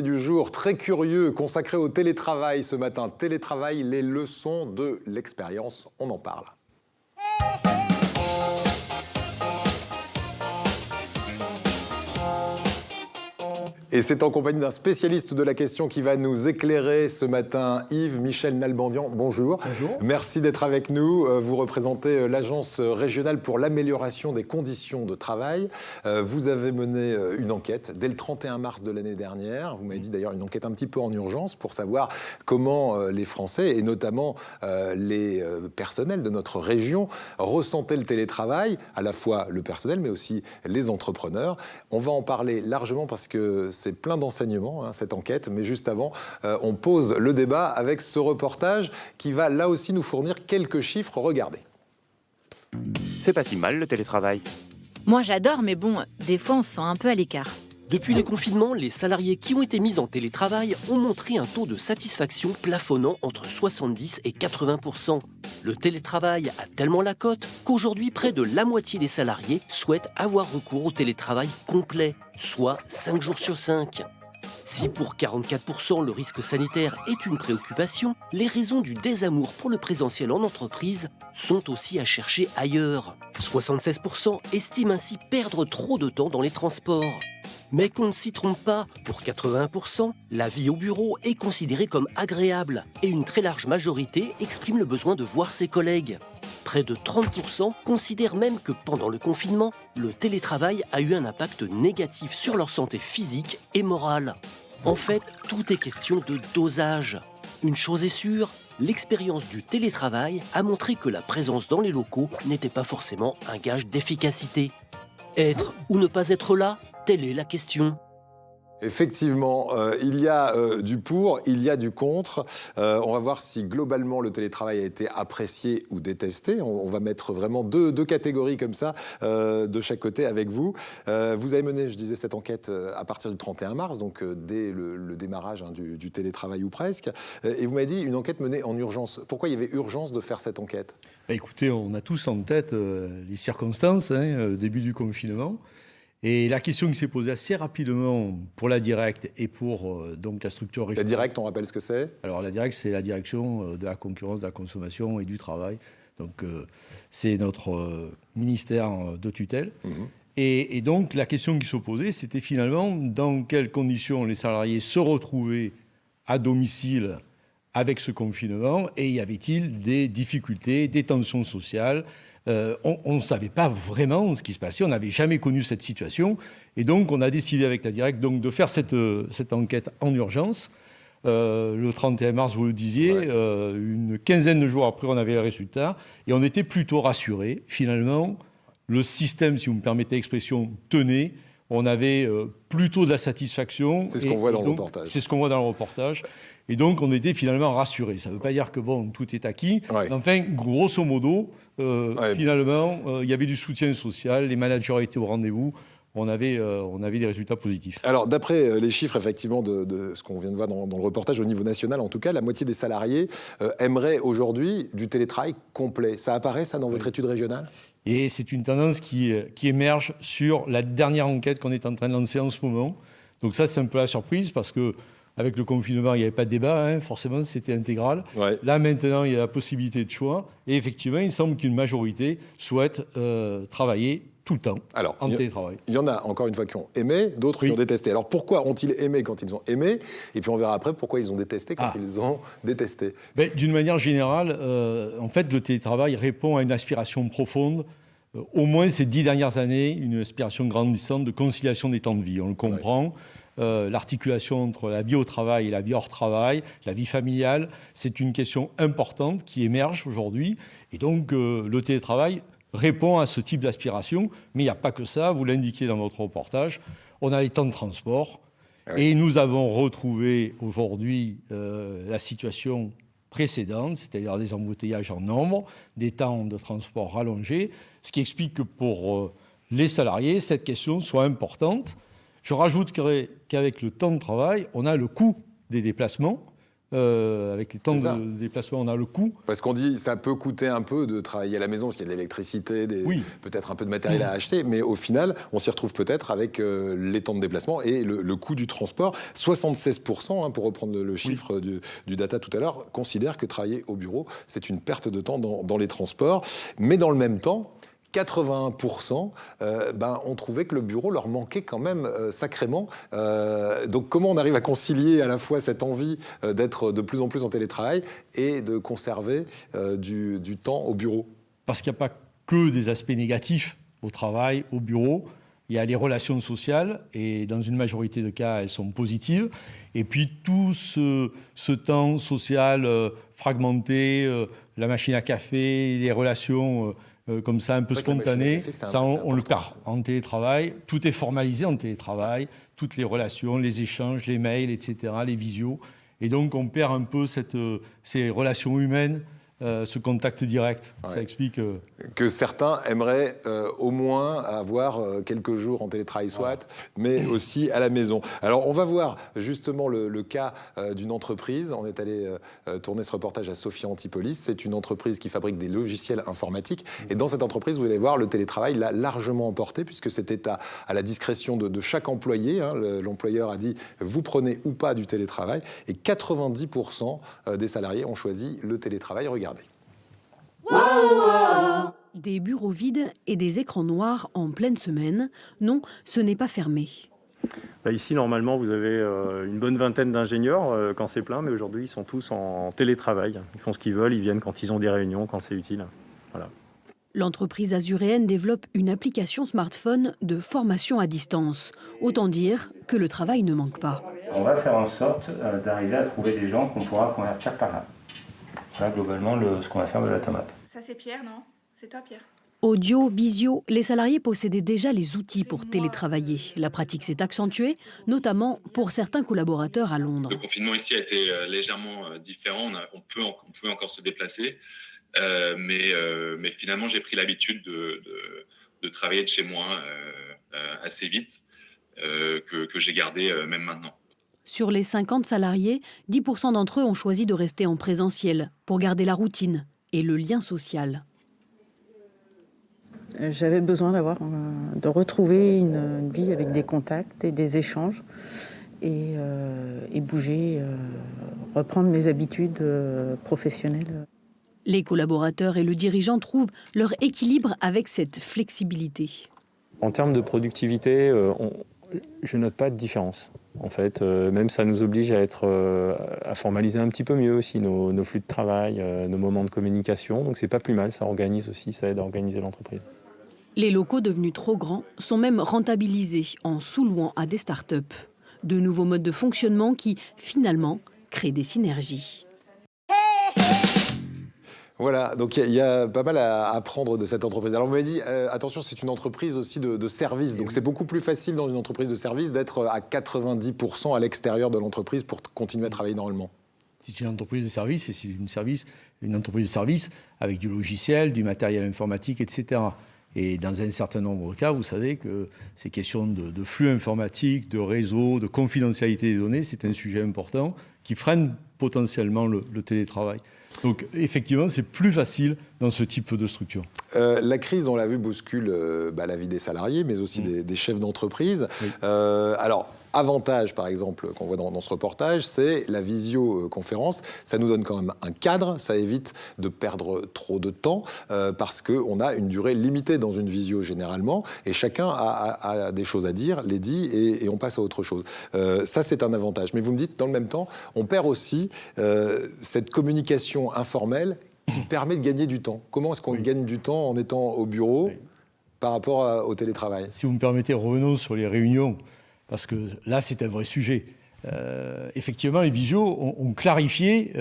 Du jour, très curieux, consacré au télétravail ce matin. Télétravail, les leçons de l'expérience, on en parle. Et c'est en compagnie d'un spécialiste de la question qui va nous éclairer ce matin, Yves-Michel Nalbandian. Bonjour. Bonjour. Merci d'être avec nous. Vous représentez l'Agence régionale pour l'amélioration des conditions de travail. Vous avez mené une enquête dès le 31 mars de l'année dernière. Vous m'avez dit d'ailleurs une enquête un petit peu en urgence pour savoir comment les Français, et notamment les personnels de notre région, ressentaient le télétravail, à la fois le personnel mais aussi les entrepreneurs. On va en parler largement parce que c'est plein d'enseignements, cette enquête. Mais juste avant, on pose le débat avec ce reportage qui va là aussi nous fournir quelques chiffres. Regardez. C'est pas si mal le télétravail. Moi j'adore, mais bon, des fois on se sent un peu à l'écart. Depuis le confinement, les salariés qui ont été mis en télétravail ont montré un taux de satisfaction plafonnant entre 70 et 80%. Le télétravail a tellement la cote qu'aujourd'hui, près de la moitié des salariés souhaitent avoir recours au télétravail complet, soit 5 jours sur 5. Si pour 44% le risque sanitaire est une préoccupation, les raisons du désamour pour le présentiel en entreprise sont aussi à chercher ailleurs. 76% estiment ainsi perdre trop de temps dans les transports. Mais qu'on ne s'y trompe pas, pour 81%, la vie au bureau est considérée comme agréable et une très large majorité exprime le besoin de voir ses collègues. Près de 30% considèrent même que pendant le confinement, le télétravail a eu un impact négatif sur leur santé physique et morale. En fait, tout est question de dosage. Une chose est sûre, l'expérience du télétravail a montré que la présence dans les locaux n'était pas forcément un gage d'efficacité. Être ou ne pas être là, telle est la question. Effectivement, il y a du pour, il y a du contre. On va voir si globalement le télétravail a été apprécié ou détesté. On va mettre vraiment deux catégories comme ça de chaque côté avec vous. Vous avez mené, je disais, cette enquête à partir du 31 mars, donc dès le démarrage du télétravail ou presque. Et vous m'avez dit une enquête menée en urgence. Pourquoi il y avait urgence de faire cette enquête ? Écoutez, on a tous en tête les circonstances, le début du confinement. Et la question qui s'est posée assez rapidement pour la Directe et pour donc la structure régionale. La Directe, on rappelle ce que c'est ? Alors la Directe, c'est la direction de la concurrence, de la consommation et du travail. Donc c'est notre ministère de tutelle. Mmh. Et donc la question qui se posait, c'était finalement dans quelles conditions les salariés se retrouvaient à domicile avec ce confinement et y avait-il des difficultés, des tensions sociales ? On ne savait pas vraiment ce qui se passait, on n'avait jamais connu cette situation. Et donc, on a décidé avec la Directe donc, de faire cette enquête en urgence. Le 31 mars, vous le disiez, une quinzaine de jours après, on avait les résultats. Et on était plutôt rassurés. Finalement, le système, si vous me permettez l'expression, tenait. On avait plutôt de la satisfaction. C'est ce qu'on voit dans le reportage. C'est ce qu'on voit dans le reportage. Et donc, on était finalement rassurés. Ça ne veut pas dire que bon, tout est acquis. Ouais. Enfin, grosso modo, finalement, il y avait du soutien social, les managers étaient au rendez-vous. On avait des résultats positifs. Alors, d'après les chiffres, effectivement, de ce qu'on vient de voir dans le reportage au niveau national, en tout cas, la moitié des salariés aimeraient aujourd'hui du télétravail complet. Ça apparaît, ça, dans votre étude régionale ? Et c'est une tendance qui émerge sur la dernière enquête qu'on est en train de lancer en ce moment. Donc ça, c'est un peu la surprise parce que avec le confinement, il n'y avait pas de débat, forcément, c'était intégral. Ouais. Là, maintenant, il y a la possibilité de choix. Et effectivement, il semble qu'une majorité souhaite travailler tout le temps en télétravail. Il y en a, encore une fois, qui ont aimé, d'autres qui ont détesté. Alors, pourquoi ont-ils aimé quand ils ont aimé ? Et puis, on verra après pourquoi ils ont détesté quand ils ont détesté. D'une manière générale, en fait, le télétravail répond à une aspiration profonde. Au moins ces 10 dernières années, une aspiration grandissante de conciliation des temps de vie. On le comprend. Ouais. L'articulation entre la vie au travail et la vie hors travail, la vie familiale, c'est une question importante qui émerge aujourd'hui. Et donc, le télétravail répond à ce type d'aspiration. Mais il n'y a pas que ça, vous l'indiquez dans votre reportage. On a les temps de transport. Oui. Et nous avons retrouvé aujourd'hui la situation précédente, c'est-à-dire des embouteillages en nombre, des temps de transport rallongés, ce qui explique que pour les salariés, cette question soit importante. Je rajoute qu'avec le temps de travail, on a le coût des déplacements avec les temps de déplacement, on a le coût. Parce qu'on dit ça peut coûter un peu de travailler à la maison parce qu'il y a de l'électricité, peut-être un peu de matériel à acheter, mais au final, on s'y retrouve peut-être avec les temps de déplacement et le coût du transport. 76%, pour reprendre le chiffre du data tout à l'heure, considèrent que travailler au bureau, c'est une perte de temps dans les transports. Mais dans le même temps, 81% ont trouvé que le bureau leur manquait quand même sacrément. Donc comment on arrive à concilier à la fois cette envie d'être de plus en plus en télétravail et de conserver du temps au bureau? Parce qu'il n'y a pas que des aspects négatifs au travail, au bureau. Il y a les relations sociales et dans une majorité de cas, elles sont positives. Et puis tout ce temps social fragmenté, la machine à café, les relations comme ça un peu spontanées, ça on le perd en télétravail. Tout est formalisé en télétravail, toutes les relations, les échanges, les mails, etc., les visios. Et donc on perd un peu ces relations humaines, ce contact direct. Ça explique que certains aimeraient au moins avoir quelques jours en télétravail soit, mais aussi à la maison. Alors on va voir justement le cas d'une entreprise. On est allé tourner ce reportage à Sophia Antipolis. C'est une entreprise qui fabrique des logiciels informatiques. Et dans cette entreprise, vous allez voir, le télétravail l'a largement emporté puisque c'était à la discrétion de chaque employé. L'employeur a dit vous prenez ou pas du télétravail. Et 90% des salariés ont choisi le télétravail. Regardez. Des bureaux vides et des écrans noirs en pleine semaine. Non, ce n'est pas fermé. Ici, normalement, vous avez une bonne vingtaine d'ingénieurs quand c'est plein, mais aujourd'hui, ils sont tous en télétravail. Ils font ce qu'ils veulent, ils viennent quand ils ont des réunions, quand c'est utile. Voilà. L'entreprise azuréenne développe une application smartphone de formation à distance. Autant dire que le travail ne manque pas. On va faire en sorte d'arriver à trouver des gens qu'on pourra convertir par là. Voilà globalement ce qu'on va faire de la tomate. Ça c'est Pierre, non? C'est toi Pierre? Audio, visio, les salariés possédaient déjà les outils pour télétravailler. La pratique s'est accentuée, notamment pour certains collaborateurs à Londres. Le confinement ici a été légèrement différent. On peut encore se déplacer, mais finalement j'ai pris l'habitude de travailler de chez moi assez vite, que j'ai gardé même maintenant. Sur les 50 salariés, 10% d'entre eux ont choisi de rester en présentiel pour garder la routine et le lien social. J'avais besoin de retrouver une vie avec des contacts et des échanges et bouger, reprendre mes habitudes professionnelles. Les collaborateurs et le dirigeant trouvent leur équilibre avec cette flexibilité. En termes de productivité, je note pas de différence. En fait, même ça nous oblige à formaliser un petit peu mieux aussi nos flux de travail, nos moments de communication. Donc c'est pas plus mal, ça organise aussi, ça aide à organiser l'entreprise. Les locaux devenus trop grands sont même rentabilisés en sous-louant à des startups. De nouveaux modes de fonctionnement qui, finalement, créent des synergies. Voilà, donc il y a pas mal à apprendre de cette entreprise. Alors vous m'avez dit, attention, c'est une entreprise aussi de service, donc c'est beaucoup plus facile dans une entreprise de service d'être à 90% à l'extérieur de l'entreprise pour continuer à travailler normalement. C'est une entreprise de service et c'est une entreprise de service avec du logiciel, du matériel informatique, etc. Et dans un certain nombre de cas, vous savez que ces questions de flux informatique, de réseau, de confidentialité des données, c'est un sujet important qui freine potentiellement le télétravail. Donc effectivement, c'est plus facile dans ce type de structure. La crise, on l'a vu, bouscule la vie des salariés, mais aussi des chefs d'entreprise. Oui. Alors, avantage, par exemple, qu'on voit dans ce reportage, c'est la visioconférence. Ça nous donne quand même un cadre, ça évite de perdre trop de temps, parce qu'on a une durée limitée dans une visio généralement, et chacun a des choses à dire, les dit, et on passe à autre chose. Ça, c'est un avantage. Mais vous me dites, dans le même temps, on perd aussi cette communication informelle qui permet de gagner du temps. Comment est-ce qu'on gagne du temps en étant au bureau par rapport au télétravail? Si vous me permettez, revenons sur les réunions. Parce que là, c'est un vrai sujet. Effectivement, les visios ont clarifié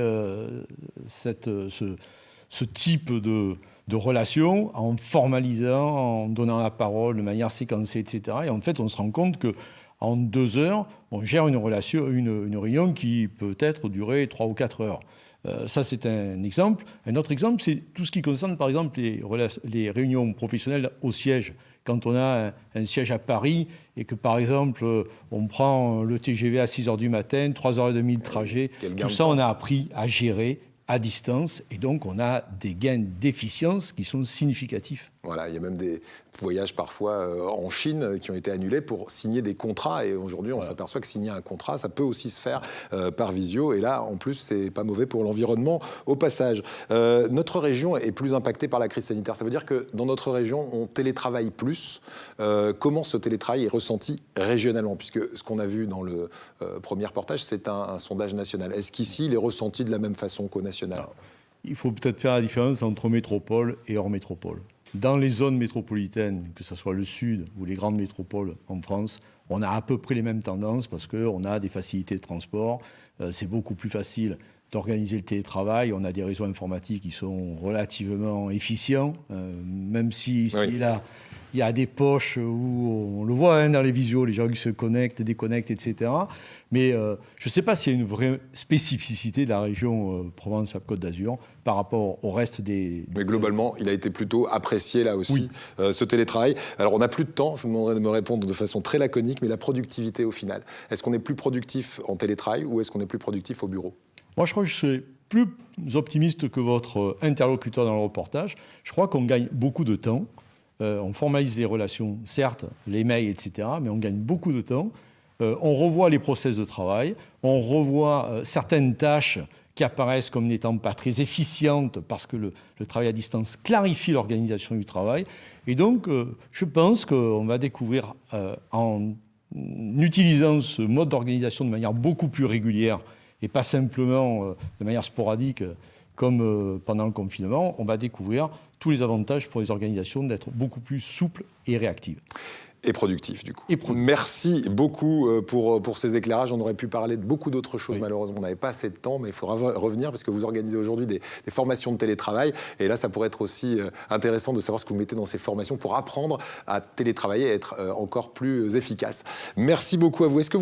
ce type de relation en formalisant, en donnant la parole de manière séquencée, etc. Et en fait, on se rend compte qu'en 2 heures, on gère une réunion qui peut être durer 3 ou 4 heures. Ça, c'est un exemple. Un autre exemple, c'est tout ce qui concerne, par exemple, les réunions professionnelles au siège, quand on a un siège à Paris et que, par exemple, on prend le TGV à 6h du matin, 3h30 de trajet, tout ça, on a appris à gérer à distance, et donc on a des gains d'efficience qui sont significatifs. Voilà, il y a même des voyages parfois en Chine qui ont été annulés pour signer des contrats, et aujourd'hui on s'aperçoit que signer un contrat, ça peut aussi se faire par visio, et là en plus c'est pas mauvais pour l'environnement au passage. Notre région est plus impactée par la crise sanitaire, ça veut dire que dans notre région on télétravaille plus. Comment ce télétravail est ressenti régionalement, puisque ce qu'on a vu dans le premier reportage c'est un sondage national. Est-ce qu'ici il est ressenti de la même façon qu'au national? Alors, il faut peut-être faire la différence entre métropole et hors métropole. Dans les zones métropolitaines, que ce soit le sud ou les grandes métropoles en France, on a à peu près les mêmes tendances parce qu'on a des facilités de transport, c'est beaucoup plus facile d'organiser le télétravail, on a des réseaux informatiques qui sont relativement efficients, même si ici et là, il y a des poches où on le voit dans les visios, les gens qui se connectent, déconnectent, etc. Mais je ne sais pas s'il y a une vraie spécificité de la région Provence-Côte d'Azur par rapport au reste des... Mais globalement, il a été plutôt apprécié là aussi, ce télétravail. Alors on n'a plus de temps, je vous demanderai de me répondre de façon très laconique, mais la productivité au final, est-ce qu'on est plus productif en télétravail ou est-ce qu'on est plus productif au bureau? Moi, je crois que je suis plus optimiste que votre interlocuteur dans le reportage. Je crois qu'on gagne beaucoup de temps. On formalise les relations, certes, les mails, etc., mais on gagne beaucoup de temps. On revoit les process de travail, on revoit certaines tâches qui apparaissent comme n'étant pas très efficientes parce que le travail à distance clarifie l'organisation du travail. Et donc, je pense qu'on va découvrir, en utilisant ce mode d'organisation de manière beaucoup plus régulière et pas simplement de manière sporadique comme pendant le confinement, on va découvrir tous les avantages pour les organisations d'être beaucoup plus souples et réactives. Et productif, du coup. Merci beaucoup pour ces éclairages. On aurait pu parler de beaucoup d'autres choses, malheureusement. On n'avait pas assez de temps, mais il faudra revenir parce que vous organisez aujourd'hui des formations de télétravail. Et là, ça pourrait être aussi intéressant de savoir ce que vous mettez dans ces formations pour apprendre à télétravailler et être encore plus efficace. Merci beaucoup à vous. Est-ce que vous